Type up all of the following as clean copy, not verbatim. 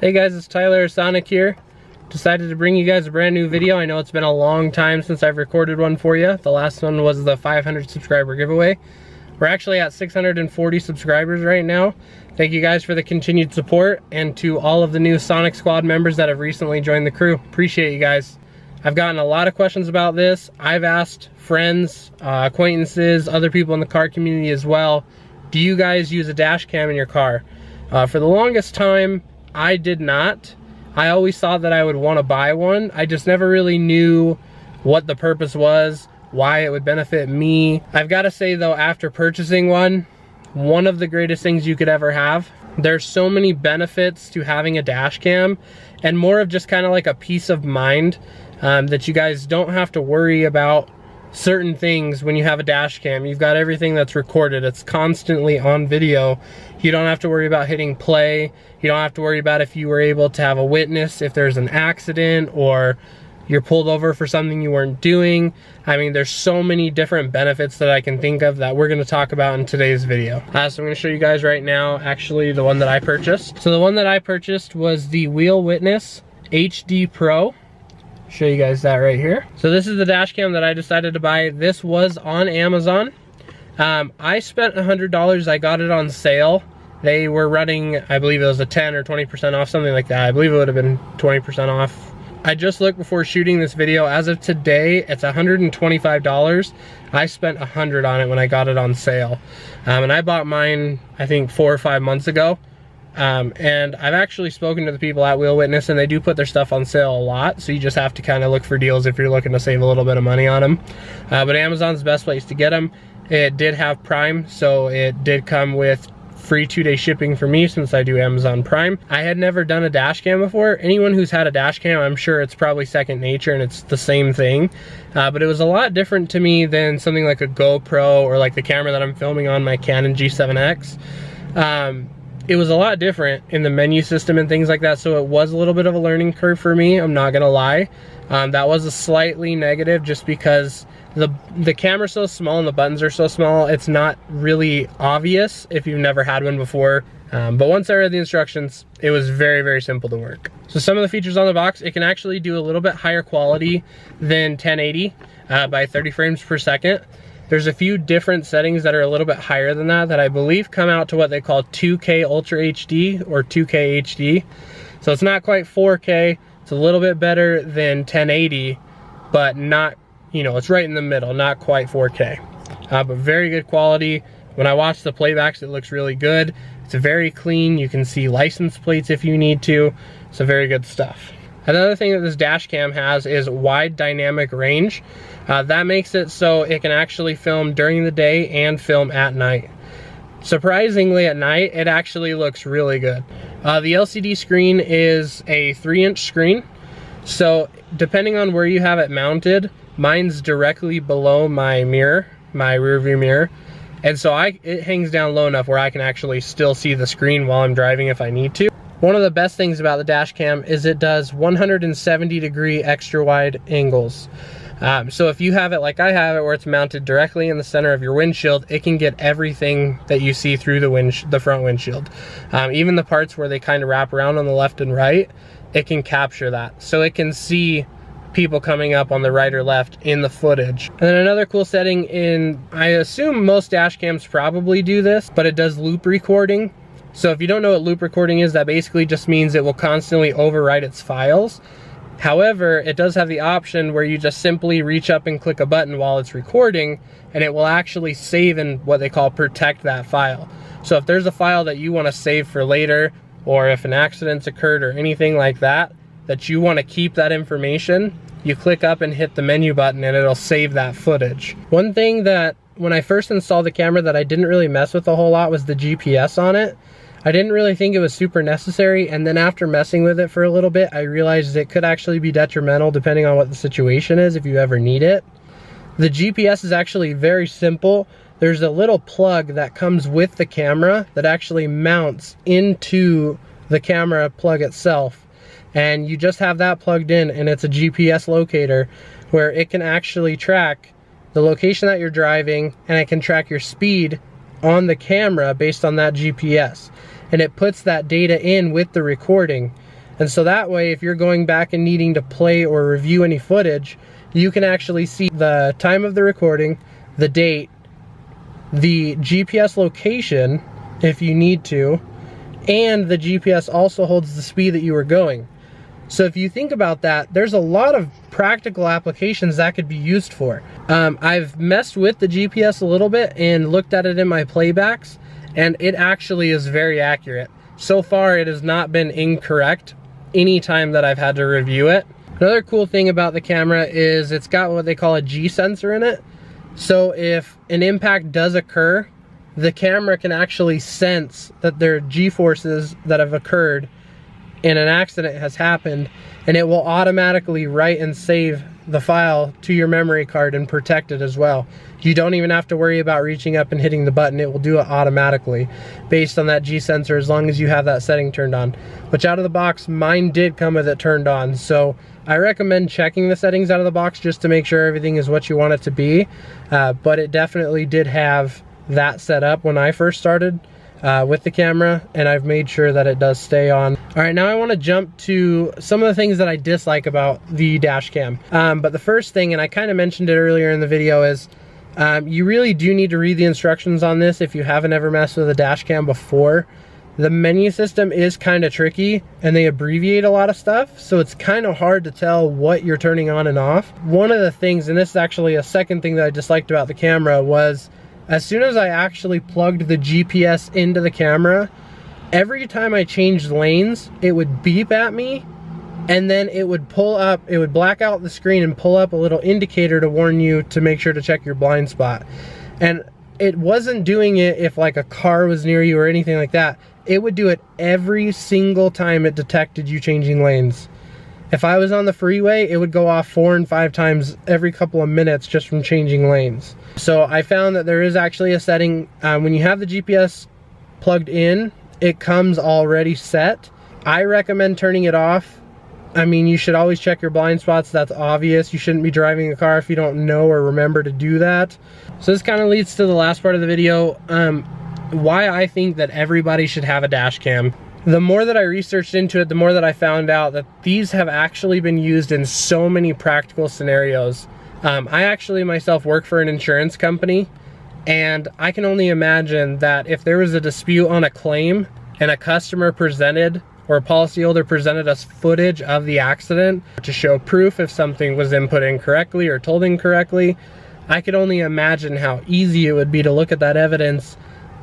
Hey guys, it's Tyler Sonic here. Decided to bring you guys a brand new video. I know it's been a long time since I've recorded one for you. The last one was the 500 subscriber giveaway. We're actually at 640 subscribers right now. Thank you guys for the continued support, and to all of the new Sonic Squad members that have recently joined the crew. Appreciate you guys. I've gotten a lot of questions about this. I've asked friends, acquaintances, other people in the car community as well. Do you guys use a dash cam in your car? For the longest time, I did not. I always thought that I would want to buy one. I just never really knew what the purpose was, why it would benefit me. I've got to say though, after purchasing one of the greatest things you could ever have. There's so many benefits to having a dash cam, and more of just kind of like a peace of mind that you guys don't have to worry about certain things when you have a dash cam. You've got everything that's recorded. It's constantly on video. You don't have to worry about hitting play. You don't have to worry about if you were able to have a witness if there's an accident or you're pulled over for something you weren't doing. I mean, there's so many different benefits that I can think of that we're gonna talk about in today's video. So I'm gonna show you guys right now, actually the one that I purchased. So the one that I purchased was the Wheel Witness HD Pro. Show you guys that right here. So this is the dash cam that I decided to buy. This was on Amazon. I spent $100. I got it on sale. They were running, I believe it was a 10 or 20% off, something like that. I believe it would have been 20% off. I just looked before shooting this video. As of today, it's $125. I spent $100 on it when I got it on sale. And I bought mine, I think 4 or 5 months ago. And I've actually spoken to the people at Wheel Witness, and they do put their stuff on sale a lot, so you just have to kind of look for deals if you're looking to save a little bit of money on them. But Amazon's the best place to get them. It did have Prime, so it did come with free 2-day shipping for me since I do Amazon Prime. I had never done a dash cam before. Anyone who's had a dash cam, I'm sure it's probably second nature and it's the same thing. But it was a lot different to me than something like a GoPro or like the camera that I'm filming on, my Canon G7X. It was a lot different in the menu system and things like that, so it was a little bit of a learning curve for me, I'm not gonna lie. That was a slightly negative just because the camera's so small and the buttons are so small, it's not really obvious if you've never had one before. But once I read the instructions, it was very, very simple to work. So some of the features on the box, it can actually do a little bit higher quality than 1080 by 30 frames per second. There's a few different settings that are a little bit higher than that I believe come out to what they call 2K Ultra HD or 2K HD. So it's not quite 4K, it's a little bit better than 1080, but not, you know, it's right in the middle, not quite 4K. But very good quality. When I watch the playbacks, it looks really good. It's very clean. You can see license plates if you need to. So very good stuff. Another thing that this dash cam has is wide dynamic range. That makes it so it can actually film during the day and film at night. Surprisingly, at night, it actually looks really good. The LCD screen is a 3-inch screen. So depending on where you have it mounted, mine's directly below my mirror, my rear view mirror. And so it hangs down low enough where I can actually still see the screen while I'm driving if I need to. One of the best things about the dash cam is it does 170-degree extra wide angles. So if you have it like I have it, where it's mounted directly in the center of your windshield, it can get everything that you see through the front windshield. Even the parts where they kind of wrap around on the left and right, it can capture that. So it can see people coming up on the right or left in the footage. And then another cool setting I assume most dash cams probably do this, but it does loop recording. So if you don't know what loop recording is, that basically just means it will constantly overwrite its files. However, it does have the option where you just simply reach up and click a button while it's recording, and it will actually save and what they call protect that file. So if there's a file that you want to save for later, or if an accident's occurred or anything like that, that you want to keep that information, you click up and hit the menu button and it'll save that footage. One thing that when I first installed the camera that I didn't really mess with a whole lot was the GPS on it. I didn't really think it was super necessary, and then after messing with it for a little bit, I realized it could actually be detrimental depending on what the situation is if you ever need it. The GPS is actually very simple. There's a little plug that comes with the camera that actually mounts into the camera plug itself. And you just have that plugged in, and it's a GPS locator where it can actually track the location that you're driving, and it can track your speed on the camera based on that GPS. And it puts that data in with the recording. And so that way, if you're going back and needing to play or review any footage, you can actually see the time of the recording, the date, the GPS location if you need to, and the GPS also holds the speed that you were going. So if you think about that, there's a lot of practical applications that could be used for. I've messed with the GPS a little bit and looked at it in my playbacks, and it actually is very accurate. So far, it has not been incorrect any time that I've had to review it. Another cool thing about the camera is it's got what they call a G sensor in it. So if an impact does occur, the camera can actually sense that there are G-forces that have occurred and an accident has happened, and it will automatically write and save the file to your memory card and protect it as well. You don't even have to worry about reaching up and hitting the button. It will do it automatically based on that G sensor, as long as you have that setting turned on, which out of the box, mine did come with it turned on. So I recommend checking the settings out of the box just to make sure everything is what you want it to be. But it definitely did have that set up when I first started with the camera, and I've made sure that it does stay on. All right, now I want to jump to some of the things that I dislike about the dash cam. But the first thing, and I kind of mentioned it earlier in the video, is you really do need to read the instructions on this if you haven't ever messed with a dash cam before. The menu system is kind of tricky, and they abbreviate a lot of stuff, so it's kind of hard to tell what you're turning on and off. One of the things, and this is actually a second thing that I disliked about the camera, was as soon as I actually plugged the GPS into the camera, every time I changed lanes, it would beep at me, and then it would pull up, it would black out the screen and pull up a little indicator to warn you to make sure to check your blind spot. And it wasn't doing it if like a car was near you or anything like that. It would do it every single time it detected you changing lanes. If I was on the freeway, it would go off 4 and 5 times every couple of minutes just from changing lanes. So I found that there is actually a setting, when you have the GPS plugged in, it comes already set. I recommend turning it off. I mean, you should always check your blind spots. That's obvious. You shouldn't be driving a car if you don't know or remember to do that. So this kind of leads to the last part of the video, why I think that everybody should have a dash cam. The more that I researched into it, the more that I found out that these have actually been used in so many practical scenarios. I actually myself work for an insurance company, and I can only imagine that if there was a dispute on a claim and a customer presented, or a policyholder presented us footage of the accident to show proof if something was input incorrectly or told incorrectly, I could only imagine how easy it would be to look at that evidence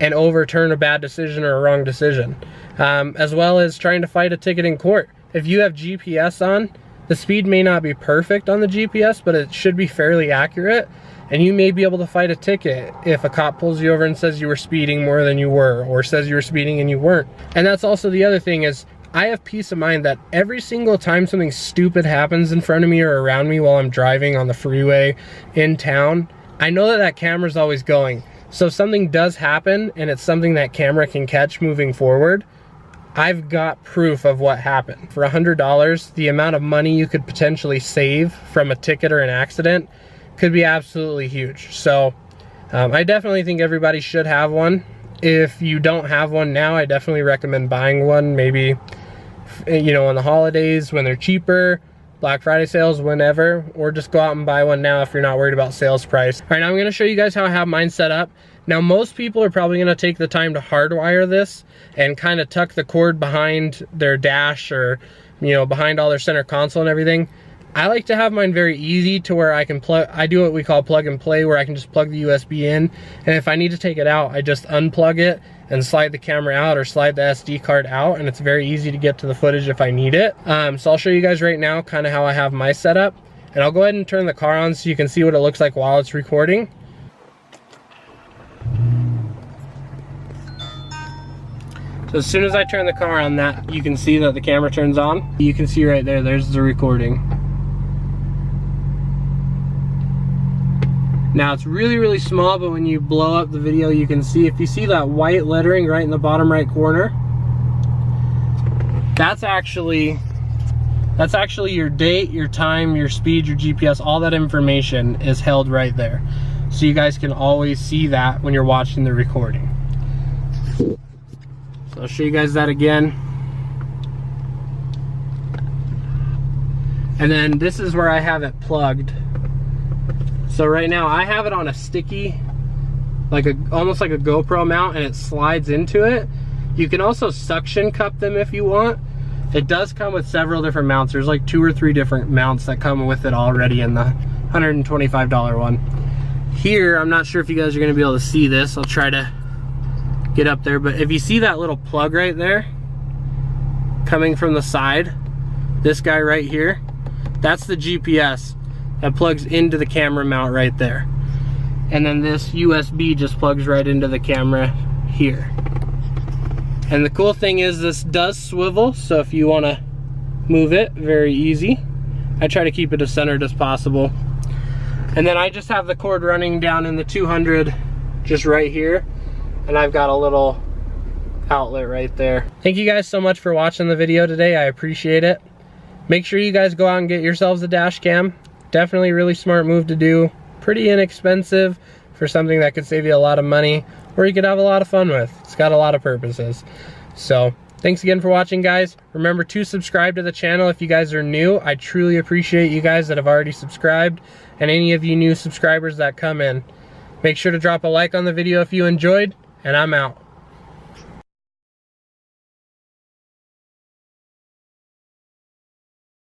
and overturn a bad decision or a wrong decision. As well as trying to fight a ticket in court. If you have GPS on, the speed may not be perfect on the GPS, but it should be fairly accurate, and you may be able to fight a ticket if a cop pulls you over and says you were speeding more than you were, or says you were speeding and you weren't. And that's also the other thing, is I have peace of mind that every single time something stupid happens in front of me or around me while I'm driving on the freeway in town, I know that that camera's always going. So if something does happen and it's something that camera can catch moving forward, I've got proof of what happened. For $100, the amount of money you could potentially save from a ticket or an accident could be absolutely huge. So I definitely think everybody should have one. If you don't have one now, I definitely recommend buying one, maybe, you know, on the holidays when they're cheaper, Black Friday sales, whenever, or just go out and buy one now if you're not worried about sales price. All right, now I'm gonna show you guys how I have mine set up. Now, most people are probably gonna take the time to hardwire this and kind of tuck the cord behind their dash, or, you know, behind all their center console and everything. I like to have mine very easy to where I can plug, I do what we call plug and play, where I can just plug the USB in, and if I need to take it out, I just unplug it and slide the camera out or slide the SD card out, and it's very easy to get to the footage if I need it. So I'll show you guys right now kind of how I have my setup, and I'll go ahead and turn the car on so you can see what it looks like while it's recording. So as soon as I turn the car on, that you can see that the camera turns on. You can see right there, there's the recording. Now it's really, really small, but when you blow up the video, you can see, if you see that white lettering right in the bottom right corner, that's actually your date, your time, your speed, your GPS, all that information is held right there. So you guys can always see that when you're watching the recording. So I'll show you guys that again. And then this is where I have it plugged. So right now I have it on a sticky, like almost like a GoPro mount, and it slides into it. You can also suction cup them if you want. It does come with several different mounts. There's like 2 or 3 different mounts that come with it already in the $125 one. Here, I'm not sure if you guys are gonna be able to see this. I'll try to get up there, but if you see that little plug right there coming from the side, this guy right here, that's the GPS that plugs into the camera mount right there. And then this USB just plugs right into the camera here. And the cool thing is this does swivel, so if you want to move it, very easy. I try to keep it as centered as possible. And then I just have the cord running down in the 200 just right here, and I've got a little outlet right there. Thank you guys so much for watching the video today. I appreciate it. Make sure you guys go out and get yourselves a dash cam. Definitely a really smart move to do. Pretty inexpensive for something that could save you a lot of money, or you could have a lot of fun with. It's got a lot of purposes. So thanks again for watching, guys. Remember to subscribe to the channel if you guys are new. I truly appreciate you guys that have already subscribed, and any of you new subscribers that come in. Make sure to drop a like on the video if you enjoyed, and I'm out.